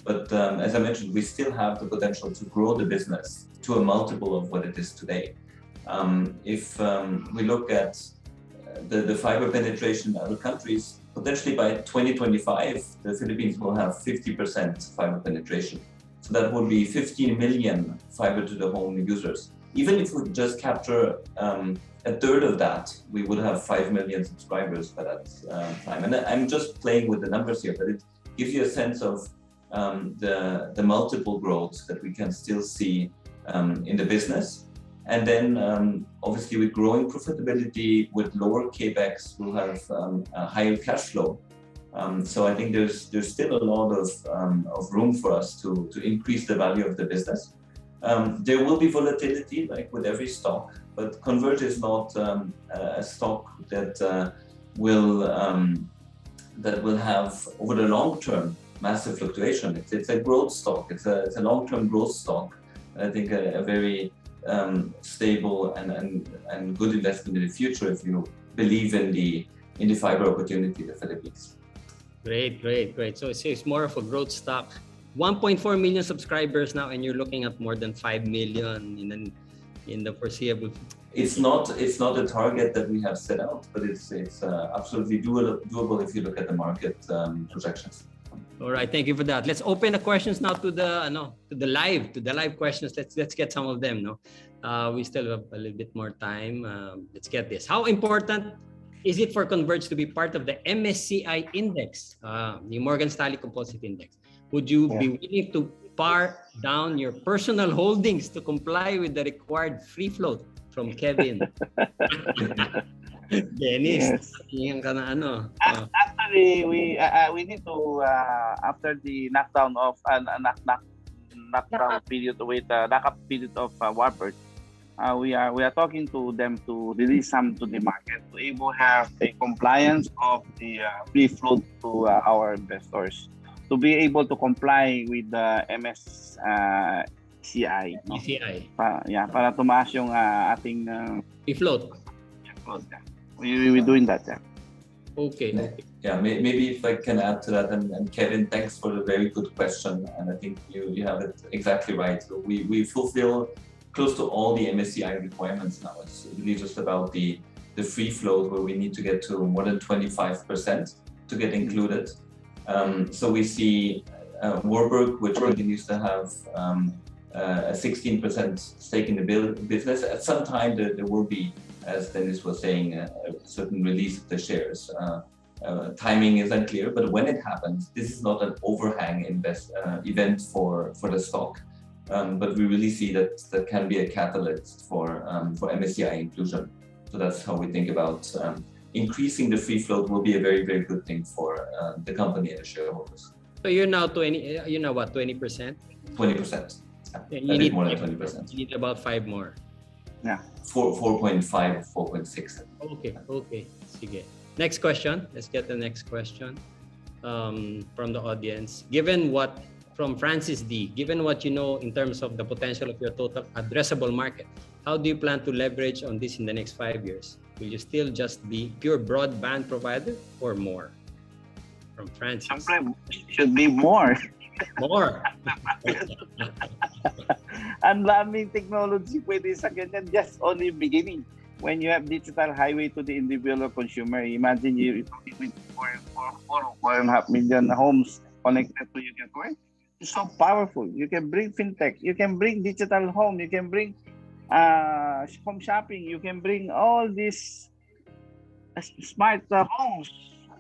But as I mentioned, we still have the potential to grow the business to a multiple of what it is today. If we look at the fiber penetration in other countries, potentially by 2025, the Philippines will have 50% fiber penetration. So that would be 15 million fiber to the home users. Even if we just capture a third of that, we would have 5 million subscribers by that time. And I'm just playing with the numbers here, but it gives you a sense of the multiple growth that we can still see in the business. And then obviously with growing profitability, with lower capex, we'll have a higher cash flow. So I think there's still a lot of room for us to increase the value of the business. There will be volatility, like with every stock, but Converge is not a stock that will have over the long term massive fluctuation. It's a growth stock. It's a long-term growth stock. I think a very stable and good investment in the future if you believe in the fiber opportunity in the Philippines. Great. So it's more of a growth stock. 1.4 million subscribers now, and you're looking at more than 5 million in the foreseeable. It's not a target that we have set out, but it's absolutely doable if you look at the market projections. All right, thank you for that. Let's open the questions now to the live questions. Let's get some of them. We still have a little bit more time. Let's get this. How important is it for Converge to be part of the MSCI index, the Morgan Stanley Composite Index? Would you be willing to par down your personal holdings to comply with the required free float? From Kevin. Dennis, tingin ka na ano. Actually, we need to after the knockdown of knockdown period with knockup period of Warburg, we are talking to them to release some to the market to able have a compliance of the free float to our investors to be able to comply with the MSCI. No? MSCI. Para tumaas yung ating free float. We're doing that. Okay. Yeah, maybe if I can add to that, and Kevin, thanks for the very good question, and I think you have it exactly right. So we fulfill close to all the MSCI requirements now. It's really just about the free float where we need to get to more than 25% to get included. So we see Warburg, which continues to have a 16% stake in the business. At some time there will be, as Dennis was saying, a certain release of the shares. Timing is unclear, but when it happens, this is not an overhang event for the stock. But we really see that can be a catalyst for MSCI inclusion. So that's how we think about increasing the free float will be a very, very good thing for the company and the shareholders. So you're now 20%? 20%? 20%. You need more than 20%. You need about 5 more. Yeah. 4.5 or 4.6. Okay. Sige. Next question. Let's get the next question from the audience. From Francis D. Given what you know in terms of the potential of your total addressable market, how do you plan to leverage on this in the next 5 years? Will you still just be pure broadband provider or more? From Francis. Should be more. More. Ang daming technology pwede sa ganyan, just only beginning. When you have digital highway to the individual consumer, imagine you with 4.5 million homes connected to your network. It's so powerful. You can bring fintech, you can bring digital home, you can bring home shopping, you can bring all these smart homes.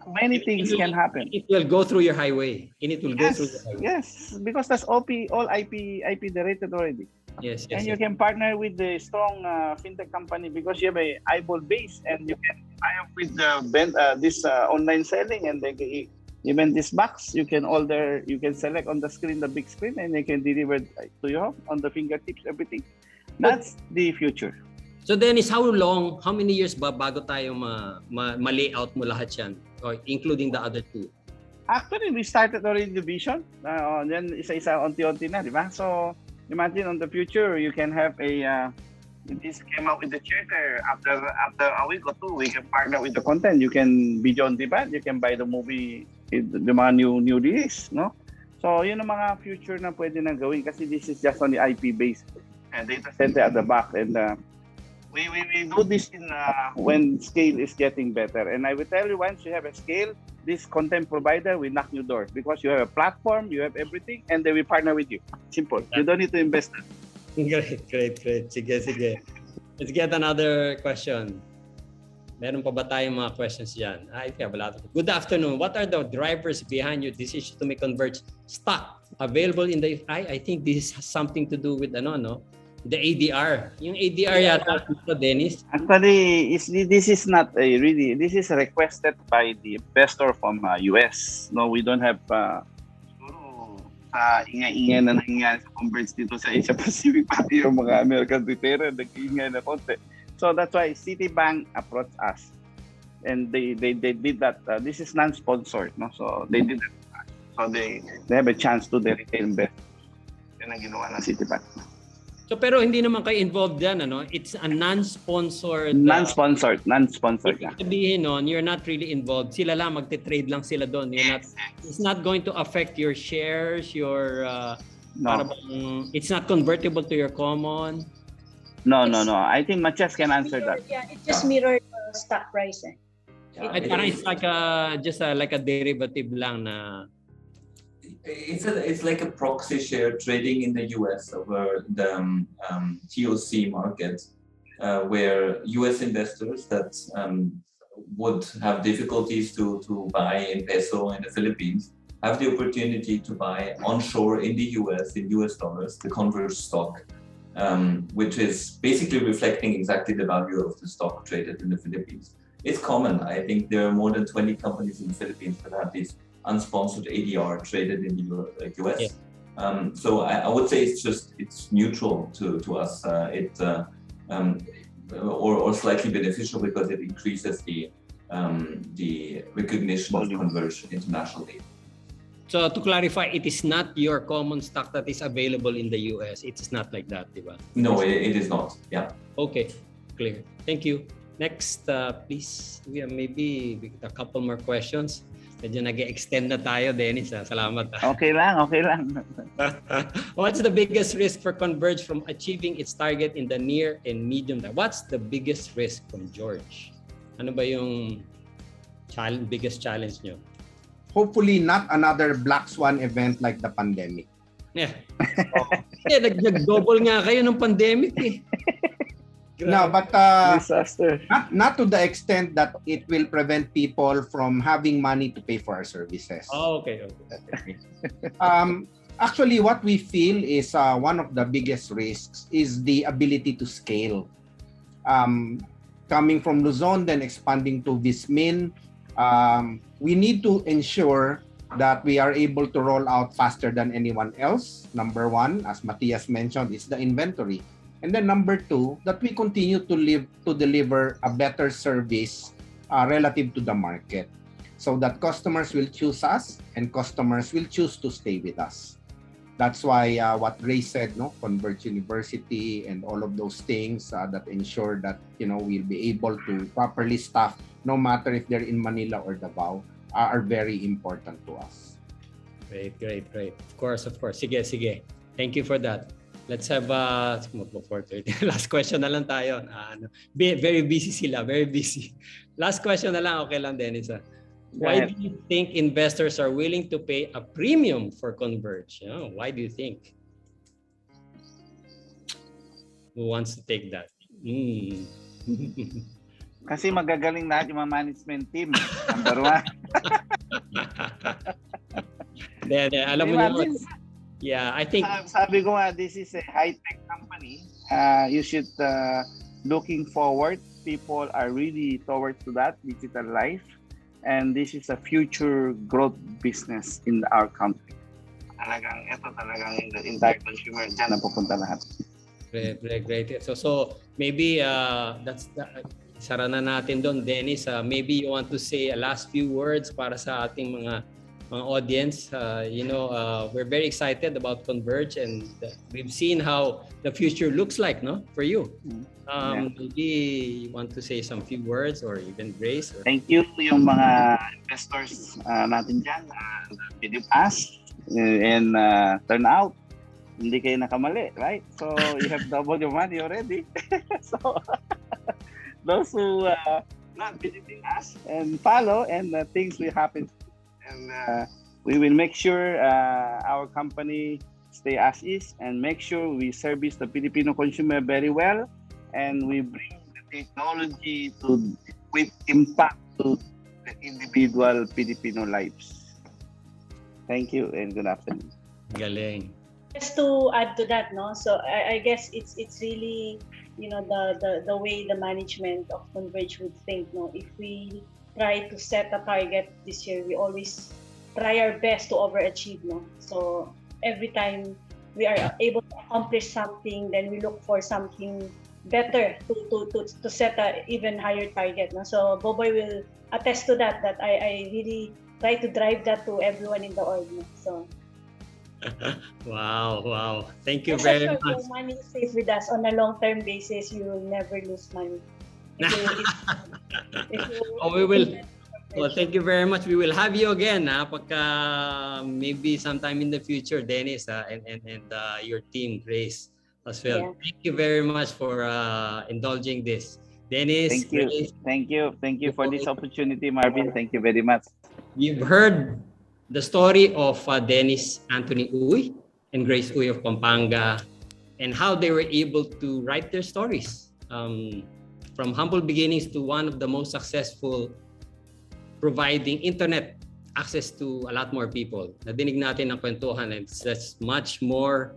Many things can happen. It will go through your highway. Yes, because that's all IP directed already. Yes. And you can partner with the strong fintech company because you have a eyeball base, and you can tie up with this online selling, and they can, even this box you can order. You can select on the screen, the big screen, and they can deliver to your home on the fingertips. Everything. That's the future. So Dennis, how many years ba bago tayo ma-layout mo lahat yan? Or including the other two? Actually, we started already the vision. Then isa-isa, unti-unti na, di ba? So, imagine on the future, you can have this came out with the charter. After a week or two, we can partner with the content. You can video on demand. You can buy the movie, the mga new release, no? So, yun ang mga future na pwede na gawin kasi this is just on the IP based and data center at the back. And we do this when scale is getting better. And I will tell you, once you have a scale, this content provider will knock your door because you have a platform, you have everything, and they will partner with you. Simple. You don't need to invest. Great. Sige. Let's get another question. Meron pa ba tayong mga questions dyan? I think I have a lot of. Good afternoon. What are the drivers behind your decision to make Converge stock available in the... I think this has something to do with the ADR. Yung ADR yata, Dennis. Actually, this is not a really, this is requested by the investor from US. No, we don't have ingay-ingay na nangyayari sa Converge dito sa Asia Pacific, pati yung mga American retailer nag-ingay na konti. So that's why Citibank approached us, and they did that. This is non-sponsored, no? So they did that. So they have a chance to the retail investors. Yan ang ginawa ng Citibank. So pero hindi naman kayo involved yan, It's a non-sponsored. Non-sponsored Ibig sabihin nun, you're not really involved. Sila lang, magte-trade lang sila doon. It's not going to affect your shares, your... No. It's not convertible to your common. No. I think Matthias can answer that. Yeah, it just mirrored the stock price. Parang it's like like a derivative lang na... It's like a proxy share trading in the US over the TOC market, where US investors that would have difficulties to buy in peso in the Philippines have the opportunity to buy onshore in the US, in US dollars, the Converge stock, which is basically reflecting exactly the value of the stock traded in the Philippines. It's common. I think there are more than 20 companies in the Philippines that have these unsponsored ADR traded in the US. Yeah. So I would say it's neutral to us. Or slightly beneficial because it increases the recognition of Converge internationally. So to clarify, it is not your common stock that is available in the US. It is not like that, diba? No, it is not. Yeah. Okay, clear. Thank you. Next, please. We have maybe a couple more questions. Medyo nag-extend na tayo, Dennis. Salamat. Okay lang. What's the biggest risk for Converge from achieving its target in the near and medium term? What's the biggest risk from George? Ano ba yung biggest challenge nyo? Hopefully not another black swan event like the pandemic. Yeah. Nag-double nga kayo ng pandemic eh. No, but disaster. Not to the extent that it will prevent people from having money to pay for our services. Oh, okay. Actually, what we feel is one of the biggest risks is the ability to scale. Coming from Luzon, then expanding to VisMin, we need to ensure that we are able to roll out faster than anyone else. Number one, as Matthias mentioned, is the inventory. And then number two, that we continue to deliver a better service relative to the market, so that customers will choose us and customers will choose to stay with us. That's why what Ray said, Converge University and all of those things that ensure that we'll be able to properly staff, no matter if they're in Manila or Davao, are very important to us. Great. Of course. Sige. Thank you for that. Let's have 4:30. Last question na lang tayo. Very busy sila, very busy. Last question na lang, okay lang, Dennis. Why do you think investors are willing to pay a premium for Converge? Why do you think? Who wants to take that? Kasi magagaling lahat yung mga management team. Number one. Alam mo naman. Yeah, I think... Sabi ko nga, this is a high-tech company. You should looking forward. People are really towards to that digital life, and this is a future growth business in our country. Ito talagang the entire consumer dyan na pupunta lahat. Great. So maybe sara na natin doon, Dennis. Maybe you want to say a last few words para sa ating mga audience. We're very excited about Converge, and we've seen how the future looks like, for you. Maybe you want to say some few words or even Grace. Thank you yung mga investors natin dyan. Believe us and turn out. Hindi kayo nakamali, right? So you have double your money already. So those who not believing us and follow, and things will happen. And we will make sure our company stay as is, and make sure we service the Filipino consumer very well, and we bring the technology with impact to the individual Filipino lives. Thank you and good afternoon. Galing. Just to add to that, no. So I guess it's really, the way the management of Converge would think, no. If we try to set a target this year, we always try our best to overachieve, no. So every time we are able to accomplish something, then we look for something better to set a even higher target, no. So Boboy will attest to that I really try to drive that to everyone in the org, no? So Wow. Thank you rest very assured, much. your money is safe with us. On a long-term basis, you will never lose money. We will. Well, thank you very much. We will have you again, pagka maybe sometime in the future, Dennis, and your team, Grace, as well. Yeah. Thank you very much for indulging this. Dennis, Thank you. Grace, Thank you for this opportunity, Marvin. Thank you very much. you've heard the story of Dennis Anthony Uy and Grace Uy of Pampanga and how they were able to write their stories from humble beginnings to one of the most successful providing internet access to a lot more people. Nadinig natin ang kwentuhan and there's much more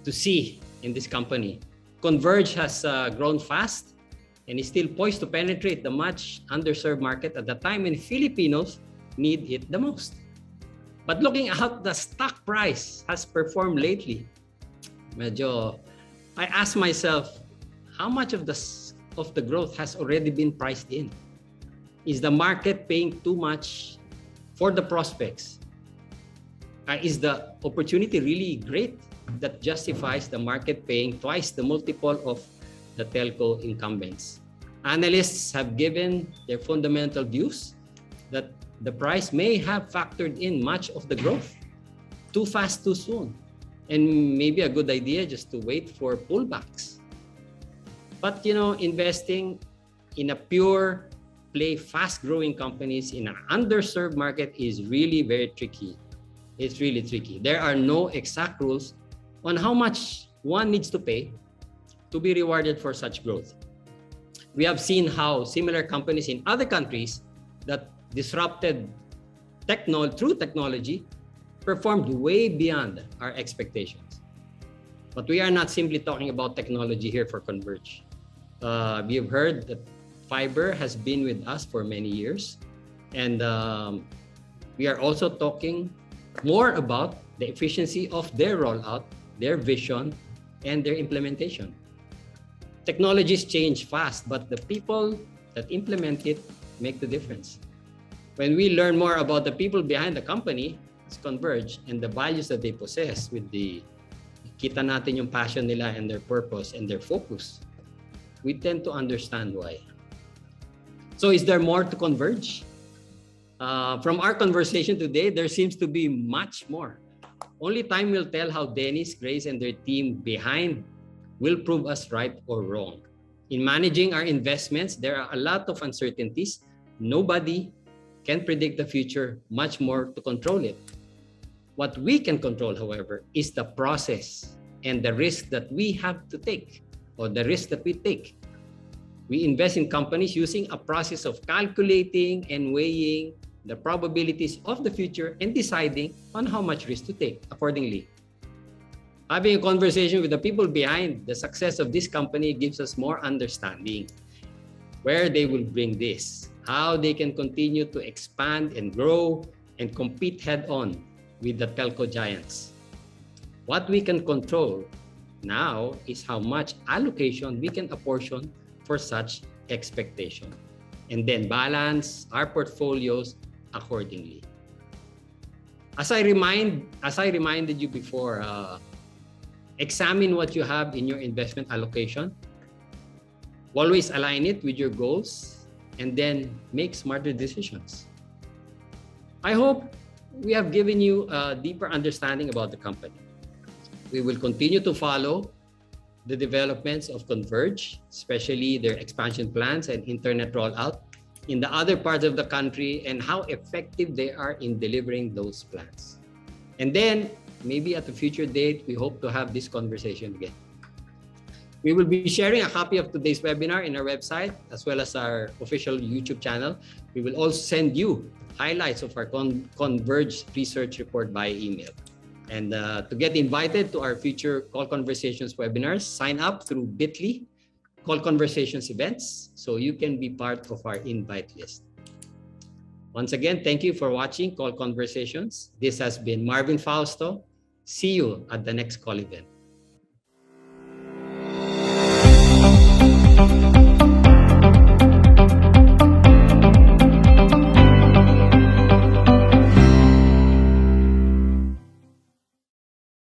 to see in this company. Converge has grown fast and is still poised to penetrate the much underserved market at the time when Filipinos need it the most. But looking at how the stock price has performed lately, I ask myself, how much of the growth has already been priced in? Is the market paying too much for the prospects? Is the opportunity really great that justifies the market paying twice the multiple of the telco incumbents? Analysts have given their fundamental views that the price may have factored in much of the growth too fast, too soon, and maybe a good idea just to wait for pullbacks. But investing in a pure play, fast-growing companies in an underserved market is really very tricky. It's really tricky. There are no exact rules on how much one needs to pay to be rewarded for such growth. We have seen how similar companies in other countries that disrupted through technology performed way beyond our expectations. But we are not simply talking about technology here for Converge. We have heard that fiber has been with us for many years, and we are also talking more about the efficiency of their rollout, their vision, and their implementation. Technologies change fast, but the people that implement it make the difference. When we learn more about the people behind the company, it's Converge, and the values that they possess with kita natin yung passion nila and their purpose and their focus, we tend to understand why. So is there more to Converge? From our conversation today, there seems to be much more. Only time will tell how Dennis, Grace, and their team behind will prove us right or wrong. In managing our investments, there are a lot of uncertainties. Nobody can predict the future, much more to control it. What we can control, however, is the process and the risk that we have to take, or the risk that we take. We invest in companies using a process of calculating and weighing the probabilities of the future and deciding on how much risk to take accordingly. Having a conversation with the people behind the success of this company gives us more understanding where they will bring this, how they can continue to expand and grow and compete head-on with the telco giants. What we can control now is how much allocation we can apportion for such expectation, and then balance our portfolios accordingly. As I reminded you before, examine what you have in your investment allocation. Always align it with your goals and then make smarter decisions. I hope we have given you a deeper understanding about the company. We will continue to follow the developments of Converge, especially their expansion plans and internet rollout in the other parts of the country and how effective they are in delivering those plans. And then maybe at a future date, we hope to have this conversation again. We will be sharing a copy of today's webinar in our website as well as our official YouTube channel. We will also send you highlights of our Converge research report by email. And to get invited to our future COL Conversations webinars, sign up through bit.ly COL Conversations events so you can be part of our invite list. Once again, thank you for watching COL Conversations. This has been Marvin Fausto. See you at the next COL event.